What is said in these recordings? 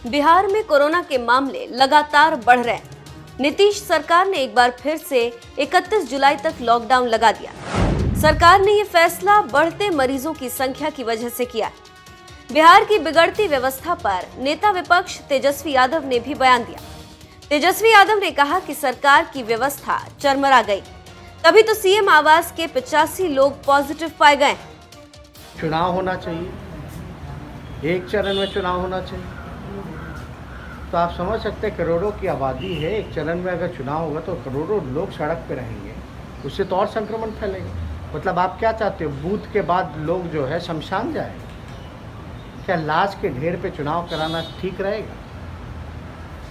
बिहार में कोरोना के मामले लगातार बढ़ रहे हैं। नीतीश सरकार ने एक बार फिर से 31 जुलाई तक लॉकडाउन लगा दिया। सरकार ने ये फैसला बढ़ते मरीजों की संख्या की वजह से किया। बिहार की बिगड़ती व्यवस्था पर नेता विपक्ष तेजस्वी यादव ने भी बयान दिया। तेजस्वी यादव ने कहा कि सरकार की व्यवस्था चरमरा गई, तभी तो सीएम आवास के 85 लोग पॉजिटिव पाए गए। चुनाव होना चाहिए, एक चरण में चुनाव होना चाहिए। तो आप समझ सकते हैं करोड़ों की आबादी है, एक चरण में अगर चुनाव होगा तो करोड़ों लोग सड़क पे रहेंगे, उससे तो और संक्रमण फैलेगा। मतलब आप क्या चाहते हो, बूथ के बाद लोग जो है शमशान जाएंगे? क्या लाश के ढेर पे चुनाव कराना ठीक रहेगा?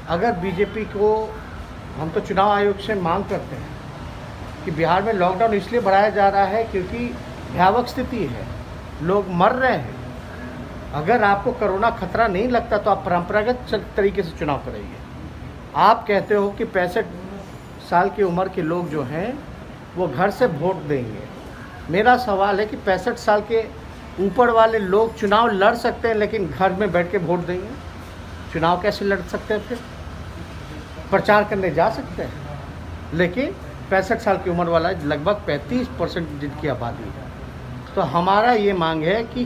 अगर बीजेपी को, हम तो चुनाव आयोग से मांग करते हैं कि बिहार में लॉकडाउन इसलिए बढ़ाया जा रहा है क्योंकि भयावह स्थिति है, लोग मर रहे हैं। अगर आपको कोरोना खतरा नहीं लगता तो आप परंपरागत तरीके से चुनाव कराइए। आप कहते हो कि 65 साल की उम्र के लोग जो हैं वो घर से वोट देंगे। मेरा सवाल है कि 65 साल के ऊपर वाले लोग चुनाव लड़ सकते हैं लेकिन घर में बैठ के वोट देंगे? चुनाव कैसे लड़ सकते हैं? फिर प्रचार करने जा सकते हैं लेकिन 65 साल की उम्र वाला लगभग 35% जिनकी आबादी है। तो हमारा ये मांग है कि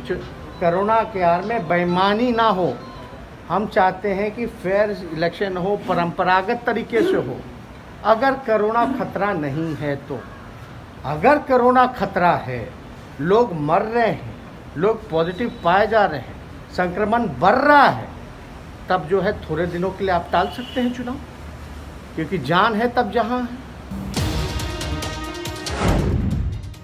कोरोना के आड़ में बेईमानी ना हो। हम चाहते हैं कि फेयर इलेक्शन हो, परंपरागत तरीके से हो। अगर कोरोना खतरा नहीं है तो, अगर कोरोना खतरा है, लोग मर रहे हैं, लोग पॉजिटिव पाए जा रहे हैं, संक्रमण बढ़ रहा है, तब जो है थोड़े दिनों के लिए आप टाल सकते हैं चुनाव, क्योंकि जान है तब जहां है।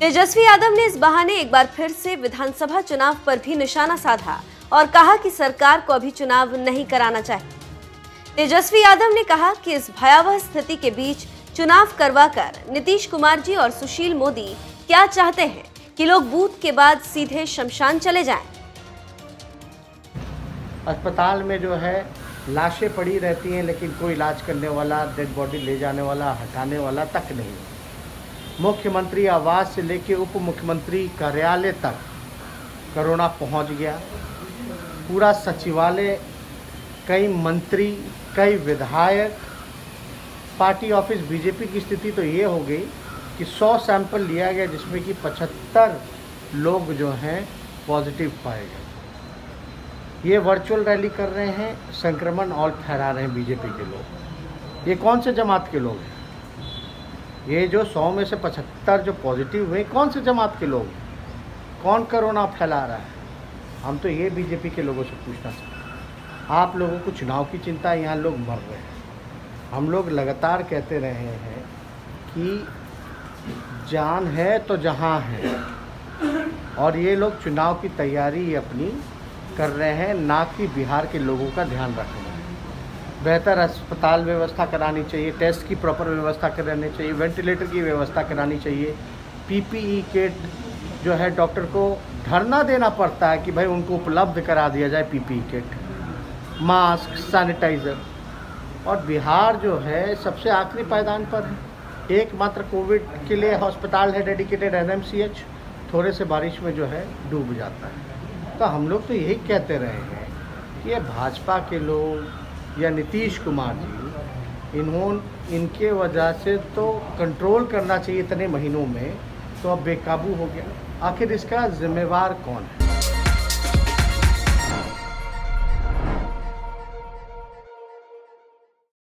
तेजस्वी यादव ने इस बहाने एक बार फिर से विधानसभा चुनाव पर भी निशाना साधा और कहा कि सरकार को अभी चुनाव नहीं कराना चाहिए। तेजस्वी यादव ने कहा कि इस भयावह स्थिति के बीच चुनाव करवाकर नीतीश कुमार जी और सुशील मोदी क्या चाहते हैं कि लोग बूथ के बाद सीधे शमशान चले जाएं। अस्पताल में जो है लाशें पड़ी रहती हैं लेकिन कोई इलाज करने वाला, डेड बॉडी ले जाने वाला, हटाने वाला तक नहीं। मुख्यमंत्री आवास से लेके उप मुख्यमंत्री कार्यालय तक कोरोना पहुंच गया। पूरा सचिवालय, कई मंत्री, कई विधायक, पार्टी ऑफिस, बीजेपी की स्थिति तो ये हो गई कि 100 सैंपल लिया गया जिसमें कि 75 लोग जो हैं पॉजिटिव पाए गए। ये वर्चुअल रैली कर रहे हैं, संक्रमण और फैला रहे हैं बीजेपी के लोग। ये कौन से जमात के लोग हैं? ये जो 100 में से 75 जो पॉजिटिव हुए, कौन से जमात के लोग हैं? कौन कोरोना फैला रहा है? हम तो ये बीजेपी के लोगों से पूछना चाहते हैं, आप लोगों को चुनाव की चिंता है, यहाँ लोग मर रहे हैं। हम लोग लगातार कहते रहे हैं कि जान है तो जहाँ है, और ये लोग चुनाव की तैयारी अपनी कर रहे हैं, ना कि बिहार के लोगों का ध्यान रख रहे हैं। बेहतर अस्पताल व्यवस्था करानी चाहिए, टेस्ट की प्रॉपर व्यवस्था करानी चाहिए, वेंटिलेटर की व्यवस्था करानी चाहिए, पीपीई किट जो है डॉक्टर को धरना देना पड़ता है कि भाई उनको उपलब्ध करा दिया जाए पीपीई किट, मास्क, सैनिटाइज़र। और बिहार जो है सबसे आखिरी पायदान पर है। एकमात्र कोविड के लिए अस्पताल है डेडिकेटेड, एनएमसीएच, थोड़े से बारिश में जो है डूब जाता है। तो हम लोग तो यही कहते रहे हैं कि ये भाजपा के लोग या नीतीश कुमार जी, इनके वजह से तो कंट्रोल करना चाहिए इतने महीनों में, तो अब बेकाबू हो गया। आखिर इसका जिम्मेवार कौन है?